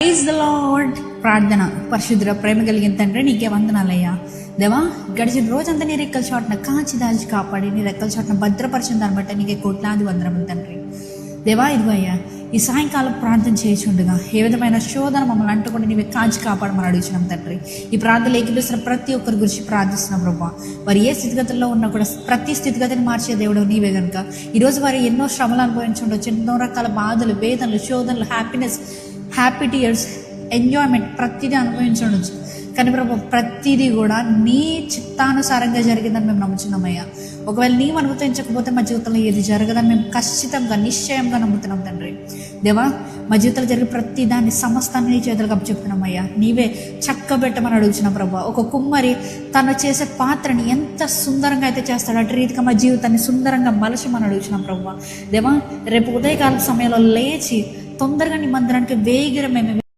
Praise the lord. ప్రార్థన. పరిశుద్ధ ప్రేమ కలిగిన తండ్రి, నీకే వందనాలయ్యా. దేవా, గడిచిన రోజంతా నీ రెక్కల చాటున కాచి దాల్చి కాపాడి నీ రెక్కల చాటున భద్రపరిచిన దాన్ని బట్టి నీకే కోట్లాది వందనములు తండ్రి. దేవా, ఇదిగో అయ్యా, ఈ సాయంకాలం ప్రార్థన చేయుచుండగా ఏ విధమైన శోధన మమ్మల్ని అంటుకుంటే నీవే కాచి కాపాడమని అడుగుతున్నాం తండ్రి. ఈ ప్రార్థనలు ఏకీపిస్తున్న ప్రతి ఒక్కరి గురించి ప్రార్థిస్తున్నాం ప్రభా. వారు ఏ స్థితిగతుల్లో ఉన్నా కూడా ప్రతి స్థితిగతిని మార్చే దేవుడు నీవే కనుక ఈరోజు వారు ఎన్నో శ్రమలు అనుభవించుండొచ్చు, ఎన్నో రకాల బాధలు, వేదనలు, శోధనలు, హ్యాపీ టీయర్స్, ఎంజాయ్మెంట్ ప్రతిదీ అనుభవించవచ్చు. కానీ ప్రభు, ప్రతిదీ కూడా నీ చిత్తానుసారంగా జరిగిందని మేము నమ్ముతున్నామయ్యా. ఒకవేళ నీవు అనుమతించకపోతే మా జీవితంలో ఏది జరగదని మేము ఖచ్చితంగా నిశ్చయంగా నమ్ముతున్నాం తండ్రి. దేవా, మా జీవితంలో జరిగే ప్రతి దాన్ని సమస్తాన్ని నీ చేతులకు అప్పచెప్తున్నామయ్యా. నీవే చక్కబెట్టమని అడుగుతున్నాం ప్రభు. ఒక కుమ్మరి తను చేసే పాత్రని ఎంత సుందరంగా అయితే చేస్తాడో అటు రీతిగా మా జీవితాన్ని సుందరంగా మలచమని అడుగుతున్నాం ప్రభు. దేవా, రేపు ఉదయకాల సమయంలో లేచి తొందరగా నీ మందిరానికి వేగిర మేము